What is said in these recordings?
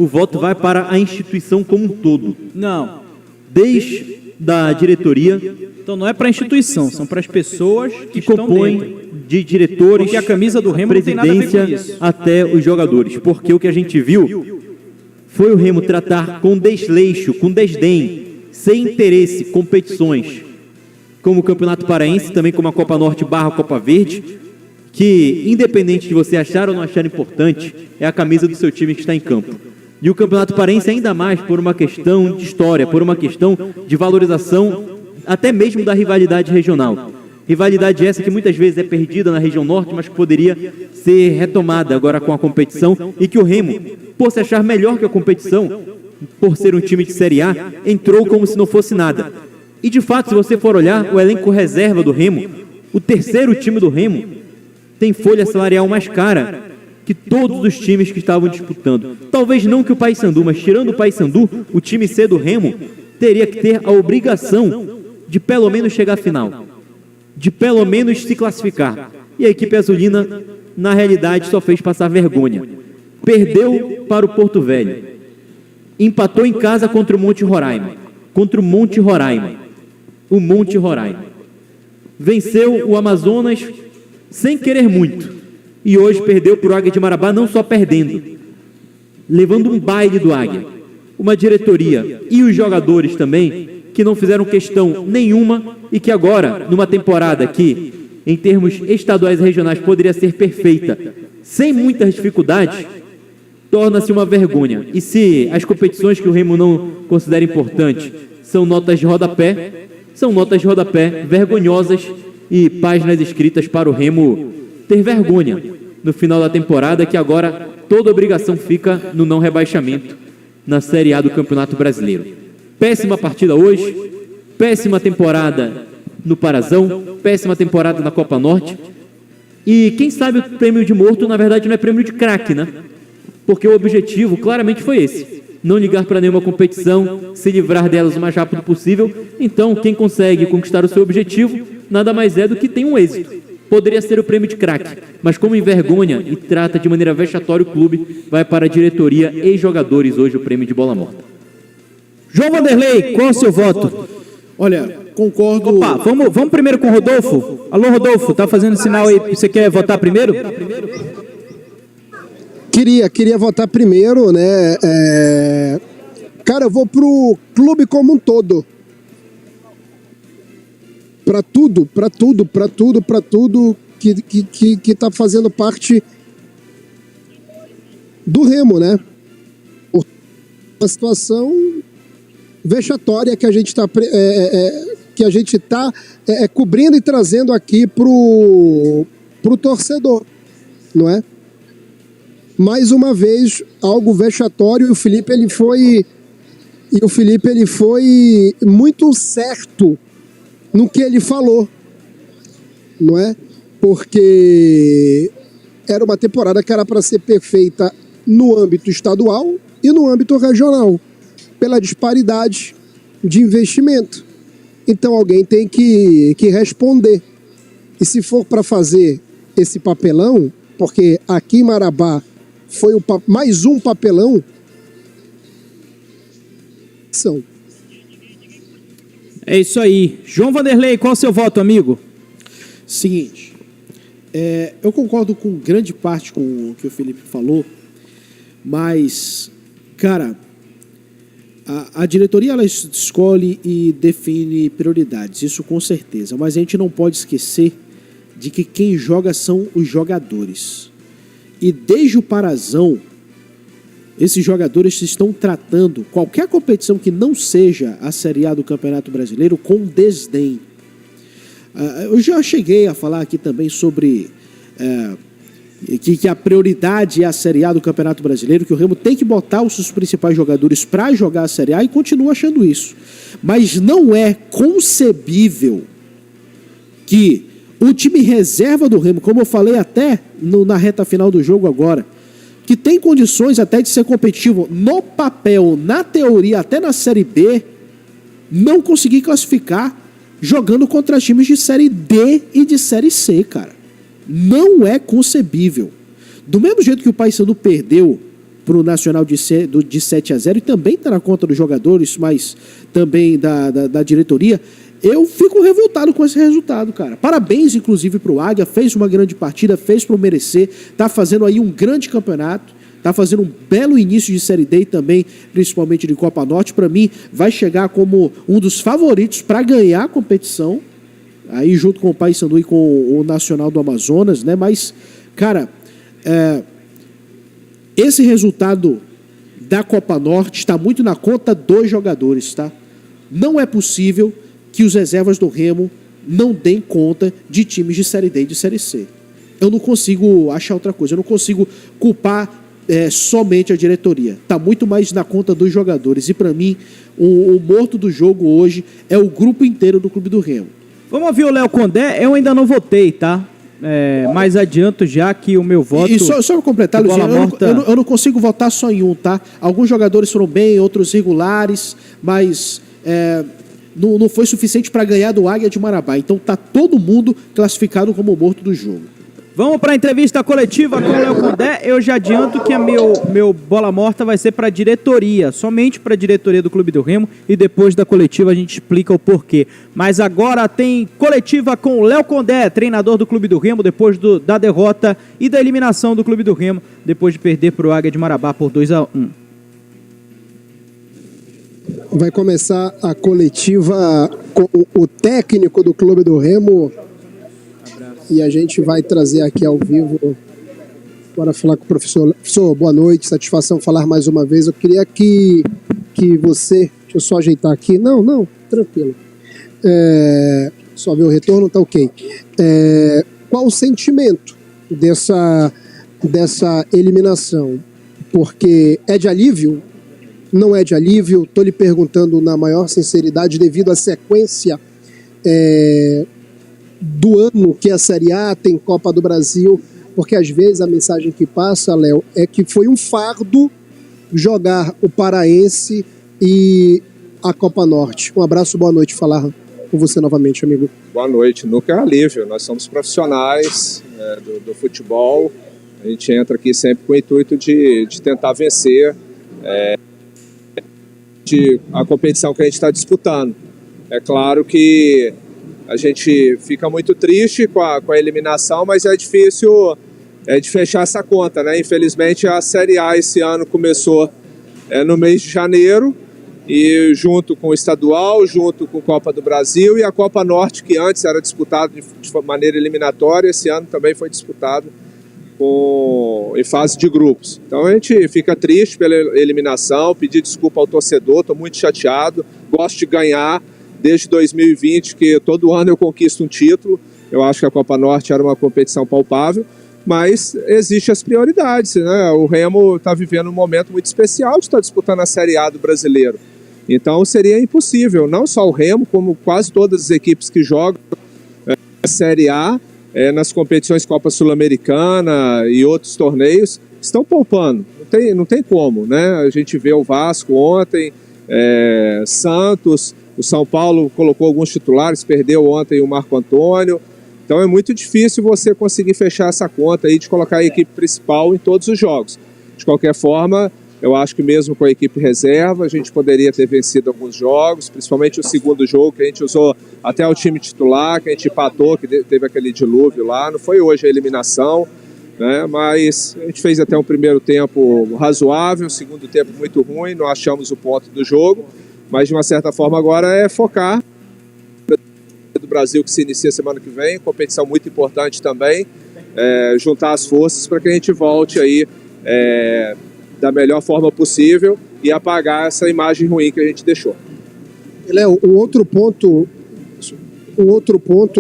o voto vai para a instituição como um todo. Não. Desde da diretoria... Então não é para a instituição, são para as pessoas que compõem, de diretores, porque a camisa do Remo não tem nada a ver com isso. Até os jogadores. Porque o que a gente viu foi o Remo tratar com desleixo, com desdém, sem interesse, competições, como o Campeonato Paraense, também como a Copa Norte / Copa Verde, que, independente de você achar ou não achar importante, é a camisa do seu time que está em campo. E o Campeonato Paraense ainda mais por uma questão de história, por uma questão de valorização, até mesmo da rivalidade regional. Rivalidade essa que muitas vezes é perdida na região norte, mas que poderia ser retomada agora com a competição, e que o Remo, por se achar melhor que a competição, por ser um time de Série A, entrou como se não fosse nada. E de fato, se você for olhar o elenco reserva do Remo, o terceiro time do Remo tem folha salarial mais cara que todos os times que estavam disputando. Talvez não que o Paysandu, mas tirando o Paysandu, o time C do Remo teria que ter a obrigação de pelo menos chegar à final, de pelo menos se classificar. E a equipe azulina, na realidade, só fez passar vergonha. Perdeu para o Porto Velho, empatou em casa contra o Monte Roraima, o Monte Roraima. Venceu o Amazonas sem querer muito, e hoje perdeu para o Águia de Marabá, não só perdendo, levando um baile do Águia. Uma diretoria e os jogadores também, que não fizeram questão nenhuma, e que agora, numa temporada que, em termos estaduais e regionais, poderia ser perfeita, sem muitas dificuldades, torna-se uma vergonha. E se as competições que o Remo não considera importantes são notas de rodapé vergonhosas e páginas escritas para o Remo ter vergonha no final da temporada, que agora toda obrigação fica no não rebaixamento na Série A do Campeonato Brasileiro. Péssima partida hoje, péssima temporada no Parazão, péssima temporada na Copa Norte, e quem sabe o prêmio de morto, na verdade, não é prêmio de craque, né? Porque o objetivo claramente foi esse: não ligar para nenhuma competição, se livrar delas o mais rápido possível. Então, quem consegue conquistar o seu objetivo, nada mais é do que tem um êxito. Poderia ser o prêmio de craque, mas como envergonha e trata de maneira vexatória o clube, vai para a diretoria e jogadores hoje o prêmio de bola morta. João Vanderlei, qual é o seu voto? Olha, concordo... Opa, vamos primeiro com o Rodolfo. Alô, Rodolfo, tá fazendo sinal aí, você quer votar primeiro? Queria votar primeiro, né? Cara, eu vou pro clube como um todo. Para tudo que tá fazendo parte do Remo, né? Uma situação vexatória que a gente tá cobrindo e trazendo aqui pro torcedor, não é? Mais uma vez, algo vexatório, e o Felipe ele foi muito certo no que ele falou, não é? Porque era uma temporada que era para ser perfeita no âmbito estadual e no âmbito regional, pela disparidade de investimento. Então alguém tem que responder. E se for para fazer esse papelão, porque aqui em Marabá foi mais um papelão, são. É isso aí. João Vanderlei, qual é o seu voto, amigo? Seguinte, eu concordo com grande parte com o que o Felipe falou, mas, cara, a diretoria ela escolhe e define prioridades, isso com certeza, mas a gente não pode esquecer de que quem joga são os jogadores. E desde o Parazão, esses jogadores estão tratando qualquer competição que não seja a Série A do Campeonato Brasileiro com desdém. Eu já cheguei a falar aqui também sobre que a prioridade é a Série A do Campeonato Brasileiro, que o Remo tem que botar os seus principais jogadores para jogar a Série A, e continuo achando isso. Mas não é concebível que o time reserva do Remo, como eu falei até na reta final do jogo agora, que tem condições até de ser competitivo no papel, na teoria, até na Série B, não conseguir classificar jogando contra times de Série D e de Série C, cara. Não é concebível. Do mesmo jeito que o Paysandu perdeu o Nacional de 7-0 e também está na conta dos jogadores, mas também da diretoria. Eu fico revoltado com esse resultado, cara. Parabéns, inclusive, para o Águia. Fez uma grande partida, fez por merecer. Está fazendo aí um grande campeonato. Está fazendo um belo início de Série D e também, principalmente de Copa Norte. Para mim, vai chegar como um dos favoritos para ganhar a competição. Aí junto com o Paysandu e com o Nacional do Amazonas, né? Mas, cara, esse resultado da Copa Norte está muito na conta dos jogadores, tá? Não é possível que os reservas do Remo não deem conta de times de Série D e de Série C. Eu não consigo achar outra coisa, eu não consigo culpar somente a diretoria. Está muito mais na conta dos jogadores. E para mim, o morto do jogo hoje é o grupo inteiro do Clube do Remo. Vamos ouvir o Léo Condé. Eu ainda não votei, tá? Mas adianto já que o meu voto... E só eu completar, Luciano, eu não consigo votar só em um, tá? Alguns jogadores foram bem, outros regulares, mas... Não foi suficiente para ganhar do Águia de Marabá. Então tá todo mundo classificado como morto do jogo. Vamos para a entrevista coletiva com o Léo Condé. Eu já adianto que meu bola morta vai ser para a diretoria, somente para a diretoria do Clube do Remo, e depois da coletiva a gente explica o porquê. Mas agora tem coletiva com o Léo Condé, treinador do Clube do Remo, depois da derrota e da eliminação do Clube do Remo, depois de perder para o Águia de Marabá por 2-1. Vai começar a coletiva com o técnico do Clube do Remo. E a gente vai trazer aqui ao vivo. Bora falar com o professor. Professor, boa noite, satisfação falar mais uma vez. Eu queria que você... Deixa eu só ajeitar aqui. Não, tranquilo. Só ver o retorno, tá ok. Qual o sentimento dessa eliminação? Porque é de alívio? Não é de alívio? Estou lhe perguntando na maior sinceridade devido à sequência do ano que a Série A tem Copa do Brasil, porque às vezes a mensagem que passa, Léo, é que foi um fardo jogar o Paraense e a Copa Norte. Um abraço, boa noite, falar com você novamente, amigo. Boa noite, nunca é alívio, nós somos profissionais do futebol, a gente entra aqui sempre com o intuito de tentar vencer a competição que a gente está disputando. É claro que a gente fica muito triste com a eliminação, mas é difícil de fechar essa conta, né? Infelizmente a Série A esse ano começou no mês de janeiro, e junto com o estadual, junto com a Copa do Brasil e a Copa Norte, que antes era disputada de maneira eliminatória, esse ano também foi disputado em fase de grupos. Então a gente fica triste pela eliminação, pedir desculpa ao torcedor, estou muito chateado, gosto de ganhar desde 2020, que todo ano eu conquisto um título. Eu acho que a Copa Norte era uma competição palpável, mas existem as prioridades, né? O Remo está vivendo um momento muito especial de estar disputando a Série A do Brasileiro. Então seria impossível, não só o Remo, como quase todas as equipes que jogam a Série A, nas competições Copa Sul-Americana e outros torneios, estão poupando. Não tem como, né? A gente vê o Vasco ontem, Santos, o São Paulo colocou alguns titulares, perdeu ontem o Marco Antônio. Então é muito difícil você conseguir fechar essa conta aí de colocar a equipe principal em todos os jogos. De qualquer forma, eu acho que mesmo com a equipe reserva, a gente poderia ter vencido alguns jogos, principalmente o segundo jogo, que a gente usou até o time titular, que a gente empatou, que teve aquele dilúvio lá. Não foi hoje a eliminação, né? Mas a gente fez até um primeiro tempo razoável, um segundo tempo muito ruim, não achamos o ponto do jogo, mas de uma certa forma agora é focar do Brasil, que se inicia semana que vem, competição muito importante também, juntar as forças para que a gente volte aí da melhor forma possível e apagar essa imagem ruim que a gente deixou. Léo, um outro ponto,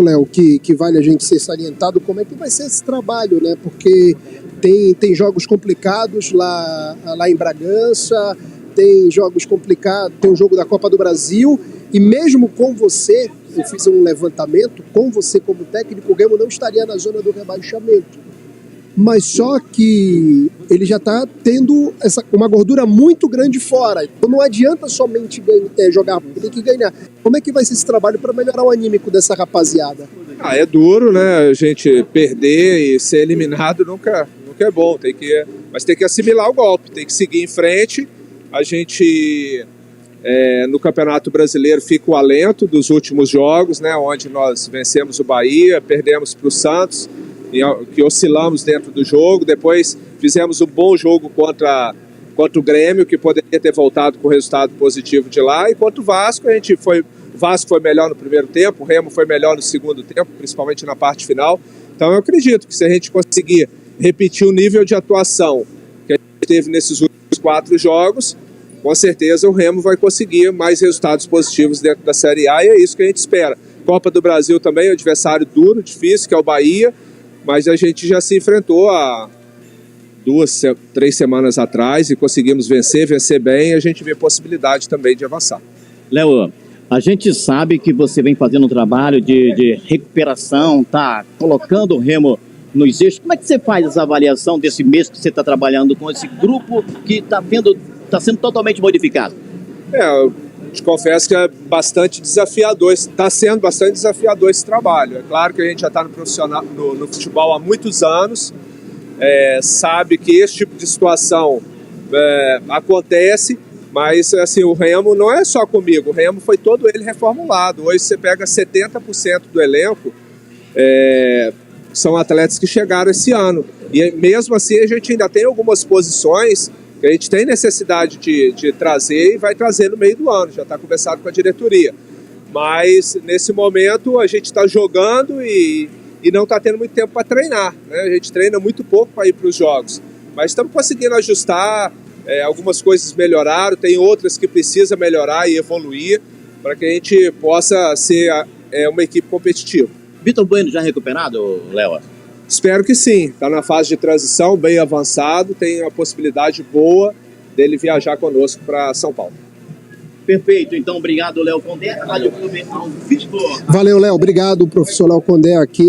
Léo, que vale a gente ser salientado, como é que vai ser esse trabalho, né? Porque tem jogos complicados lá em Bragança, tem jogos complicados, tem o jogo da Copa do Brasil, e mesmo com você, eu fiz um levantamento, com você como técnico, o Remo não estaria na zona do rebaixamento. Mas só que ele já está tendo uma gordura muito grande fora. Então não adianta somente jogar, tem que ganhar. Como é que vai ser esse trabalho para melhorar o anímico dessa rapaziada? É duro, né? A gente perder e ser eliminado nunca que é bom, mas tem que assimilar o golpe, tem que seguir em frente. A gente, no Campeonato Brasileiro, fica o alento dos últimos jogos, né, onde nós vencemos o Bahia, perdemos para o Santos, que oscilamos dentro do jogo, depois fizemos um bom jogo contra o Grêmio, que poderia ter voltado com resultado positivo de lá, e contra o Vasco, o Vasco foi melhor no primeiro tempo, o Remo foi melhor no segundo tempo, principalmente na parte final. Então eu acredito que se a gente conseguir repetir o nível de atuação que a gente teve nesses últimos 4 jogos, com certeza o Remo vai conseguir mais resultados positivos dentro da Série A, e é isso que a gente espera. Copa do Brasil também é um adversário duro, difícil, que é o Bahia, mas a gente já se enfrentou há 2, 3 semanas atrás e conseguimos vencer bem, e a gente vê possibilidade também de avançar. Léo, a gente sabe que você vem fazendo um trabalho de recuperação, tá colocando o Remo nos eixos. Como é que você faz essa avaliação desse mês que você está trabalhando com esse grupo que está sendo totalmente modificado? Eu te confesso que é bastante desafiador, está sendo bastante desafiador esse trabalho. É claro que a gente já está no futebol há muitos anos, sabe que esse tipo de situação acontece, mas assim, o Remo não é só comigo, o Remo foi todo ele reformulado. Hoje você pega 70% do elenco, são atletas que chegaram esse ano, e mesmo assim a gente ainda tem algumas posições que a gente tem necessidade de trazer, e vai trazer no meio do ano, já está conversado com a diretoria. Mas nesse momento a gente está jogando e não está tendo muito tempo para treinar, né? A gente treina muito pouco para ir para os jogos, mas estamos conseguindo ajustar. Algumas coisas melhoraram, tem outras que precisa melhorar e evoluir para que a gente possa ser uma equipe competitiva. Vitor Bueno já recuperado, Léo? Espero que sim, está na fase de transição, bem avançado, tem uma possibilidade boa dele viajar conosco para São Paulo. Perfeito, então obrigado, Léo Condé, Rádio Clube ao vivo. Valeu, Léo. Obrigado, professor Léo Condé aqui.